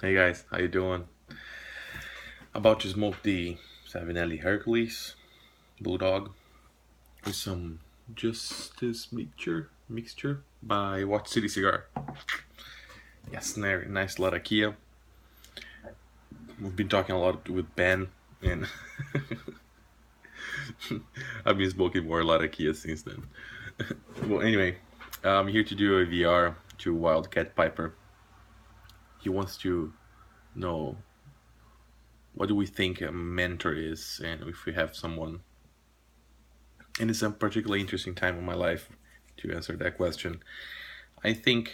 Hey guys, how you doing? About to smoke the Savinelli Hercules Bulldog with some Justice mixture by Watch City Cigar. Yes, nice Latakia. We've been talking a lot with Ben, and I've been smoking more Latakia since then. Well, anyway, I'm here to do a VR to Wildcat Piper. He wants to know what do we think a mentor is, and if we have someone. And it's a particularly interesting time in my life to answer that question. I think.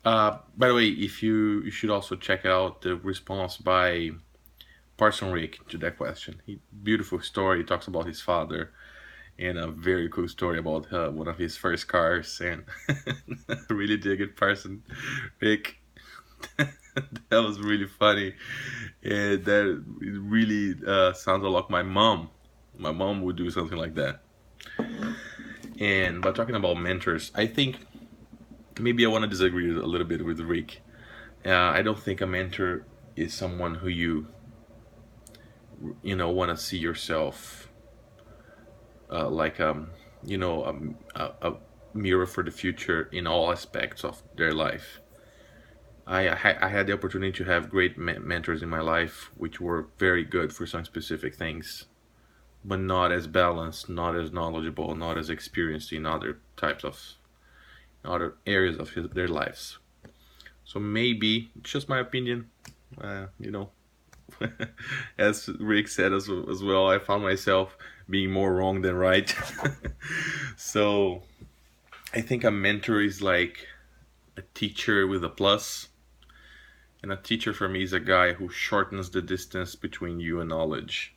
By the way, if you should also check out the response by Parson Rick to that question. Beautiful story. He talks about his father and a very cool story about one of his first cars. And I really dig it, Parson Rick. That was really funny. And that it really sounded like my mom. My mom would do something like that. And by talking about mentors, I think maybe I want to disagree a little bit with Rick. I don't think a mentor is someone who want to see yourself like a mirror for the future in all aspects of their life. I had the opportunity to have great mentors in my life, which were very good for some specific things, but not as balanced, not as knowledgeable, not as experienced in other types of other areas of their lives. So maybe it's just my opinion. Uh, you know, as Rick said as well, I found myself being more wrong than right. So I think a mentor is like a teacher with a plus, and a teacher for me is a guy who shortens the distance between you and knowledge.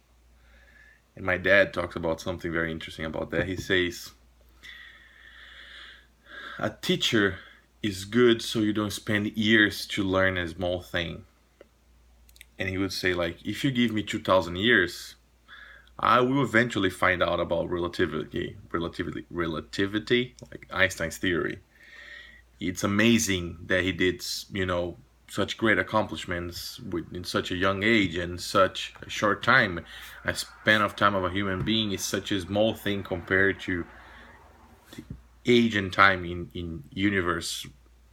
And my dad talks about something very interesting about that. He says, a teacher is good so you don't spend years to learn a small thing. And he would say, like, if you give me 2,000 years, I will eventually find out about relativity, like Einstein's theory. It's amazing that he did, such great accomplishments in such a young age and such a short time. A span of time of a human being is such a small thing compared to age and time in universe.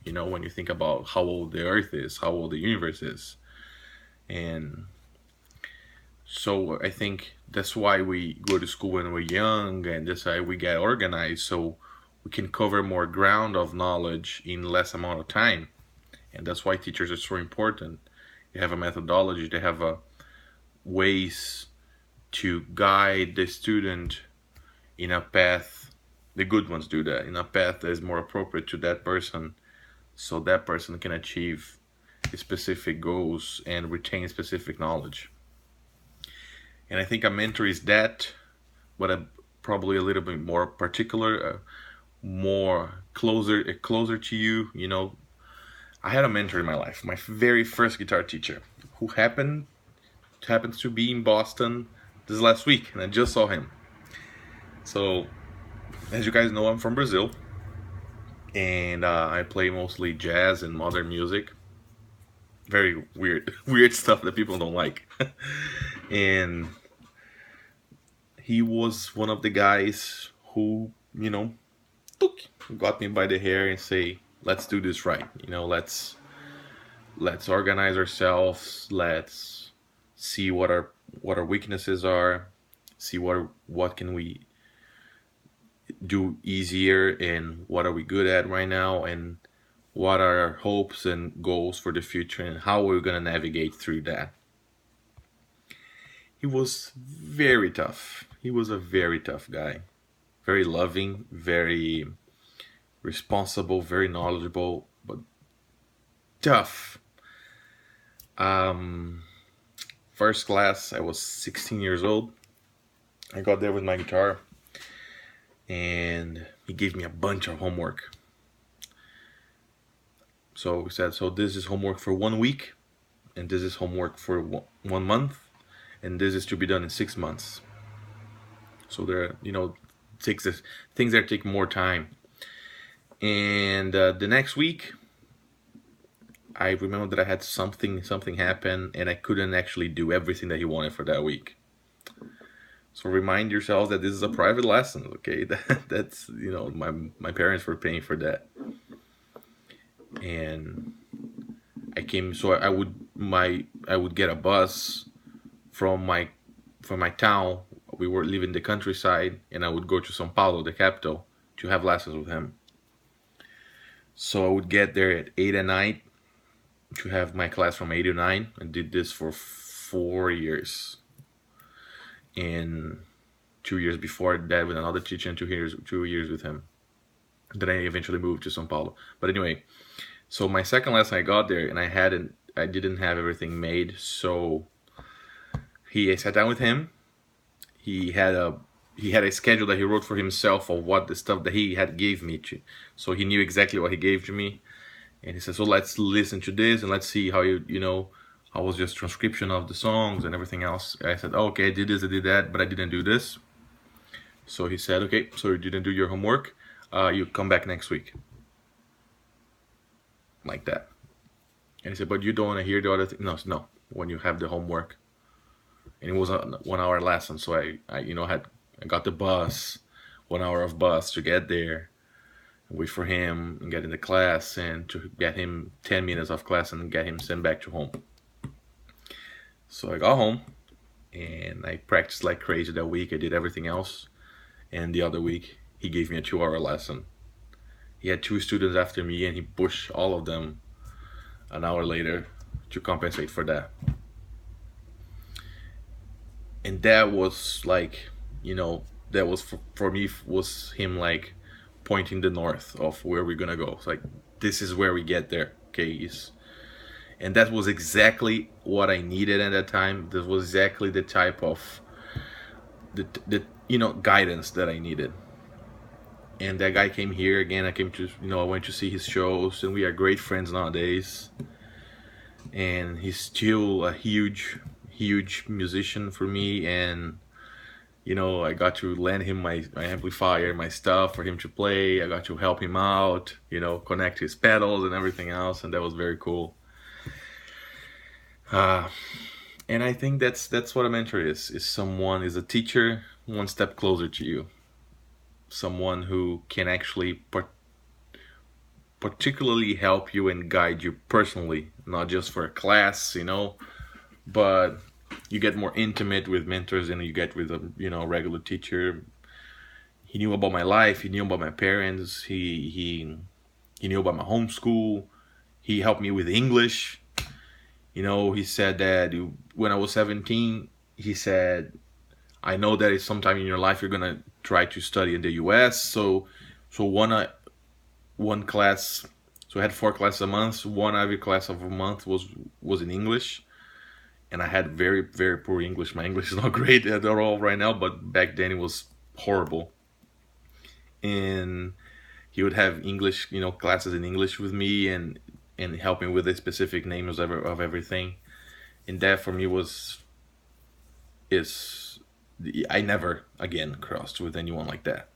When you think about how old the Earth is, how old the universe is, and so I think that's why we go to school when we're young, and that's why we get organized so we can cover more ground of knowledge in less amount of time. And that's why teachers are so important. They have a methodology, they have a ways to guide the student in a path. The good ones do that in a path that is more appropriate to that person, so that person can achieve specific goals and retain specific knowledge. And I think a mentor is that, but probably a little bit more particular, more closer to you. I had a mentor in my life, my very first guitar teacher, who happens to be in Boston this last week, and I just saw him. So, as you guys know, I'm from Brazil, and I play mostly jazz and modern music. Very weird, weird stuff that people don't like. And he was one of the guys who, got me by the hair and say, "Let's do this right. Let's organize ourselves. Let's see what our weaknesses are. See what can we do easier, and what are we good at right now, and what are our hopes and goals for the future, and how we're gonna navigate through that." He was very tough. He was a very tough guy. Very loving, very responsible, very knowledgeable, but tough. Um, First class, I was 16 years old. I got there with my guitar, and he gave me a bunch of homework. So he said, "So this is homework for 1 week, and this is homework for 1 month, and this is to be done in 6 months." So there, takes this, things that take more time. And the next week, I remember that I had something happen, and I couldn't actually do everything that he wanted for that week. So remind yourselves that this is a private lesson, okay? That's, my parents were paying for that, and I came. So I would get a bus from my town. We were living the countryside, and I would go to São Paulo, the capital, to have lessons with him. So I would get there at 8 at night to have my class from 8 to 9. I did this for 4 years, and 2 years before that with another teacher, and 2 years with him. Then I eventually moved to São Paulo. But anyway, so my second lesson I got there, and I didn't have everything made. So I sat down with him. He had a schedule that he wrote for himself of what the stuff that he had gave me to. So he knew exactly what he gave to me. And he said, so let's listen to this and let's see how how was just transcription of the songs and everything else. I said, oh, okay, I did this, I did that, but I didn't do this. So he said, okay, so you didn't do your homework. You come back next week. Like that. And he said, but you don't want to hear the other thing. No, when you have the homework. And it was a 1 hour lesson. So I got the bus, 1 hour of bus to get there, wait for him and get in the class, and to get him 10 minutes of class and get him sent back to home. So I got home and I practiced like crazy that week. I did everything else. And the other week, he gave me a 2 hour lesson. He had 2 students after me, and he pushed all of them an hour later to compensate for that. And that was like, that was for me, was him like pointing the north of where we're gonna go. It's like, this is where we get there, okay? And that was exactly what I needed at that time. This was exactly the type of the guidance that I needed. And that guy came here again. I went to see his shows, and we are great friends nowadays. And he's still a huge musician for me. And I got to lend him my amplifier, my stuff for him to play. I got to help him out, connect his pedals and everything else, and that was very cool. And I think that's what a mentor is is a teacher one step closer to you. Someone who can actually particularly help you and guide you personally, not just for a class, but you get more intimate with mentors than you get with a regular teacher. He knew about my life. He knew about my parents. He knew about my homeschool. He helped me with English. He said that when I was 17, he said, I know that it's sometime in your life you're gonna try to study in the U.S. So one class. So I had 4 classes a month. One every class of a month was in English, and I had very, very poor English. My English is not great at all right now, but back then it was horrible. And he would have English, classes in English with me, and helping with the specific names of everything. And that for me I never again crossed with anyone like that.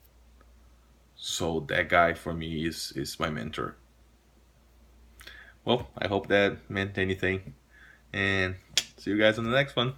So that guy for me is my mentor. Well, I hope that meant anything, and see you guys on the next one.